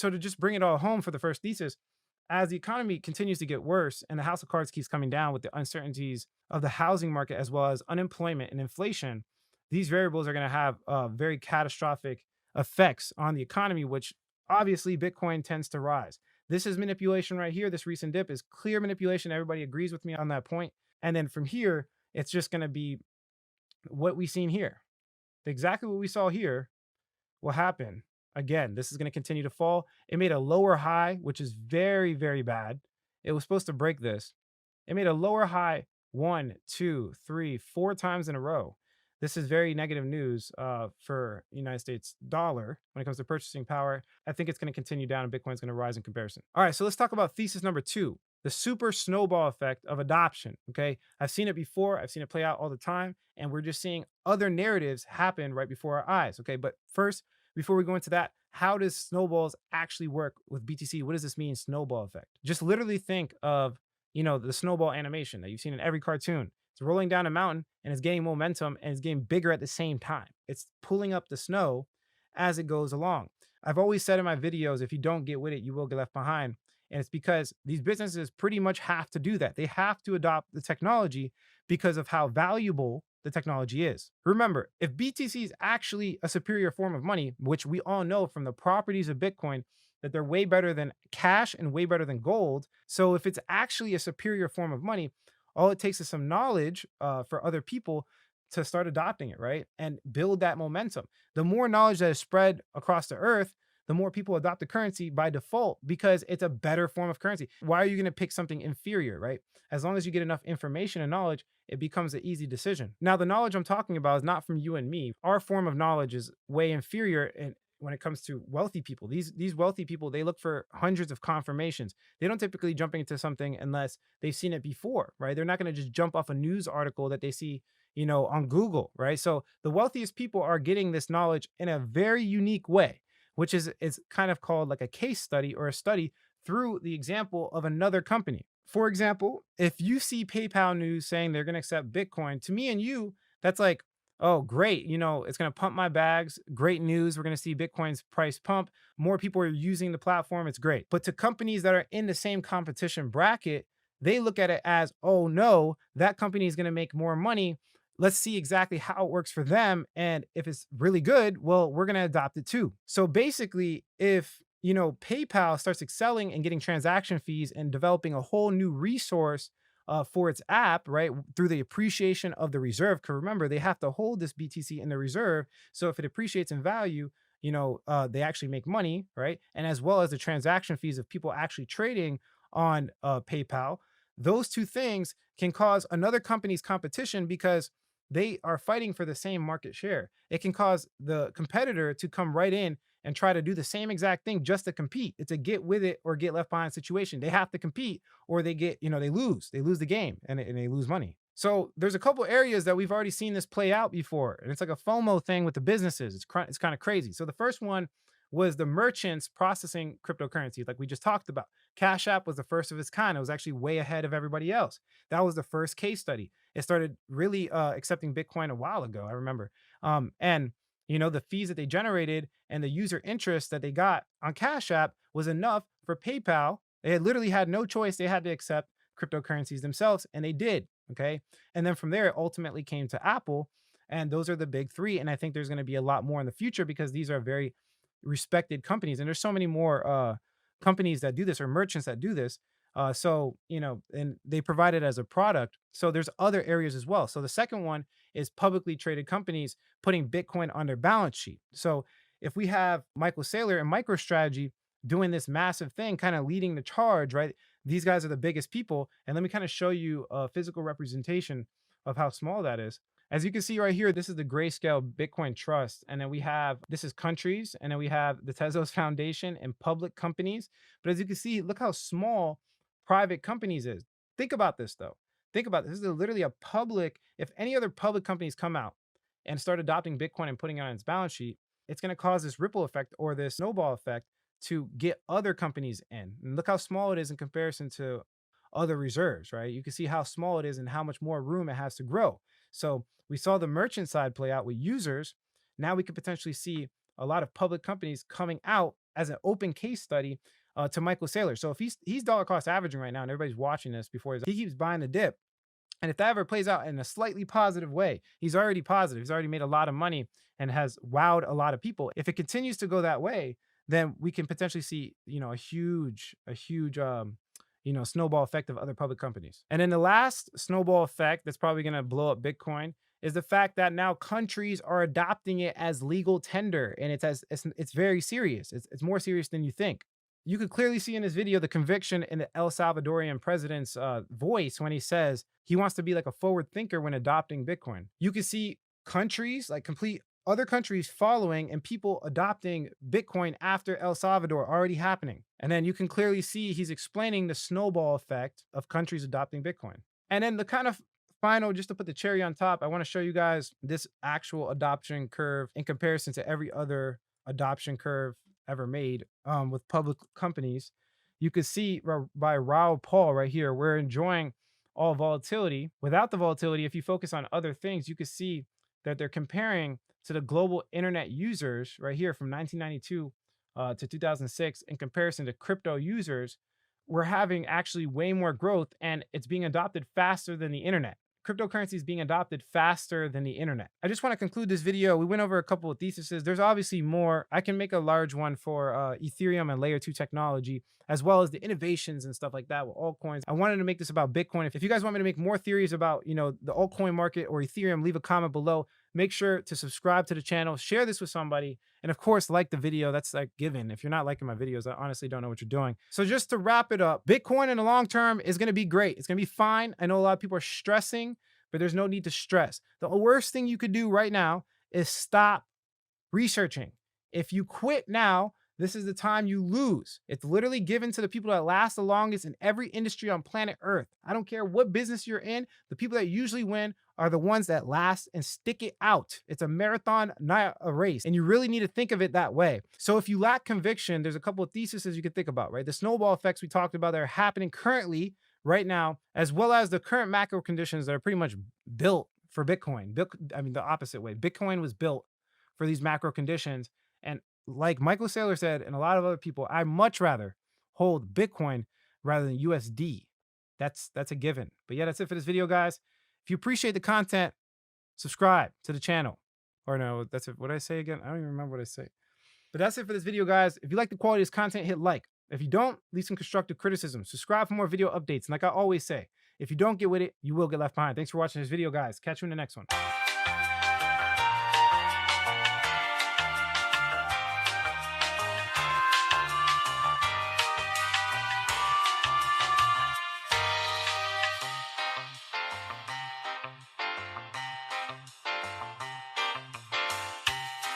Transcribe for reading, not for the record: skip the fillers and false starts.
So to just bring it all home for the first thesis, as the economy continues to get worse and the house of cards keeps coming down with the uncertainties of the housing market as well as unemployment and inflation, these variables are going to have very catastrophic effects on the economy, which obviously Bitcoin tends to rise. This is manipulation right here. This recent dip is clear manipulation. Everybody agrees with me on that point. And then from here, it's just going to be what we've seen here. Exactly what we saw here will happen. Again, this is going to continue to fall. It made a lower high, which is very, very bad. It was supposed to break this. It made a lower high one, two, three, four times in a row. This is very negative news for United States dollar when it comes to purchasing power. I think it's going to continue down and Bitcoin's going to rise in comparison. All right, so let's talk about thesis number two, the super snowball effect of adoption. Okay, I've seen it before. I've seen it play out all the time, and we're just seeing other narratives happen right before our eyes. Okay, but first, before we go into that, how does snowballs actually work with BTC? What does this mean, snowball effect? Just literally think of the snowball animation that you've seen in every cartoon. It's rolling down a mountain and it's gaining momentum and it's getting bigger at the same time. It's pulling up the snow as it goes along. I've always said in my videos, if you don't get with it, you will get left behind. And it's because these businesses pretty much have to do that. They have to adopt the technology because of how valuable the technology is. Remember, if BTC is actually a superior form of money, which we all know from the properties of Bitcoin, that they're way better than cash and way better than gold. So if it's actually a superior form of money, all it takes is some knowledge for other people to start adopting it, right? And build that momentum. The more knowledge that is spread across the earth, the more people adopt the currency by default because it's a better form of currency. Why are you going to pick something inferior, right? As long as you get enough information and knowledge, it becomes an easy decision. Now, the knowledge I'm talking about is not from you and me. Our form of knowledge is way inferior and when it comes to wealthy people. These wealthy people, they look for hundreds of confirmations. They don't typically jump into something unless they've seen it before, right? They're not going to just jump off a news article that they see, on Google, right? So the wealthiest people are getting this knowledge in a very unique way, which is kind of called like a case study or a study through the example of another company. For example, if you see PayPal news saying they're going to accept Bitcoin, to me and you, that's like, oh, great. It's going to pump my bags. Great news. We're going to see Bitcoin's price pump. More people are using the platform. It's great. But to companies that are in the same competition bracket, they look at it as, oh no, that company is going to make more money. Let's see exactly how it works for them. And if it's really good, well, we're going to adopt it too. So basically, if PayPal starts excelling and getting transaction fees and developing a whole new resource for its app, right, through the appreciation of the reserve. Because remember, they have to hold this BTC in the reserve. So if it appreciates in value, they actually make money, right? And as well as the transaction fees of people actually trading on PayPal, those two things can cause another company's competition because they are fighting for the same market share. It can cause the competitor to come right in and try to do the same exact thing just to compete. It's a get with it or get left behind situation. They have to compete or they get, they lose. They lose the game and they lose money. So there's a couple areas that we've already seen this play out before. And it's like a FOMO thing with the businesses. It's kind of crazy. So the first one was the merchants processing cryptocurrency, like we just talked about. Cash App was the first of its kind. It was actually way ahead of everybody else. That was the first case study. It started really accepting Bitcoin a while ago, I remember. And the fees that they generated and the user interest that they got on Cash App was enough for PayPal. They had literally had no choice. They had to accept cryptocurrencies themselves, and they did. Okay. And then from there, it ultimately came to Apple. And those are the big three. And I think there's going to be a lot more in the future because these are very respected companies. And there's so many more companies that do this or merchants that do this. And they provide it as a product. So there's other areas as well. So the second one is publicly traded companies putting Bitcoin on their balance sheet. So if we have Michael Saylor and MicroStrategy doing this massive thing, kind of leading the charge, right? These guys are the biggest people. And let me kind of show you a physical representation of how small that is. As you can see right here, this is the Grayscale Bitcoin Trust. And then this is countries. And then we have the Tezos Foundation and public companies. But as you can see, look how small private companies is. Think about this though. Think about this. This is literally a public, if any other public companies come out and start adopting Bitcoin and putting it on its balance sheet, it's going to cause this ripple effect or this snowball effect to get other companies in. And look how small it is in comparison to other reserves, right? You can see how small it is and how much more room it has to grow. So we saw the merchant side play out with users. Now we could potentially see a lot of public companies coming out as an open case study to Michael Saylor. So if he's dollar cost averaging right now, and everybody's watching this before he keeps buying the dip. And if that ever plays out in a slightly positive way, he's already positive. He's already made a lot of money and has wowed a lot of people. If it continues to go that way, then we can potentially see, a huge snowball effect of other public companies. And then the last snowball effect that's probably going to blow up Bitcoin is the fact that now countries are adopting it as legal tender, and it's very serious. It's more serious than you think. You could clearly see in this video the conviction in the El Salvadorian president's voice when he says he wants to be like a forward thinker when adopting Bitcoin. You can see countries, like complete other countries following and people adopting Bitcoin after El Salvador already happening. And then you can clearly see he's explaining the snowball effect of countries adopting Bitcoin. And then the kind of final, just to put the cherry on top, I want to show you guys this actual adoption curve in comparison to every other adoption curve ever made with public companies. You could see by Raoul Pal right here, we're enjoying all volatility. Without the volatility, if you focus on other things, you could see that they're comparing to the global internet users right here from 1992 to 2006 in comparison to crypto users. We're having actually way more growth, and it's being adopted faster than the internet. Cryptocurrency is being adopted faster than the internet. I just want to conclude this video. We went over a couple of theses. There's obviously more. I can make a large one for Ethereum and layer 2 technology, as well as the innovations and stuff like that with altcoins. I wanted to make this about Bitcoin. If you guys want me to make more theories about, the altcoin market or Ethereum, leave a comment below. Make sure to subscribe to the channel, share this with somebody, and of course, like the video. That's like given. If you're not liking my videos, I honestly don't know what you're doing. So just to wrap it up, Bitcoin in the long term is going to be great. It's going to be fine. I know a lot of people are stressing, but there's no need to stress. The worst thing you could do right now is stop researching. If you quit now, this is the time you lose. It's literally given to the people that last the longest in every industry on planet Earth. I don't care what business you're in. The people that usually win are the ones that last and stick it out. It's a marathon, not a race. And you really need to think of it that way. So if you lack conviction, there's a couple of theses you could think about, right? The snowball effects we talked about that are happening currently right now, as well as the current macro conditions that are pretty much built for Bitcoin. The opposite way. Bitcoin was built for these macro conditions. And like Michael Saylor said, and a lot of other people, I much rather hold Bitcoin rather than USD. That's a given. But yeah, that's it for this video, guys. If you appreciate the content, subscribe to the channel. Or no, that's it. What did I say again? I don't even remember what I say. But that's it for this video, guys. If you like the quality of this content, hit like. If you don't, leave some constructive criticism. Subscribe for more video updates. And like I always say, if you don't get with it, you will get left behind. Thanks for watching this video, guys. Catch you in the next one.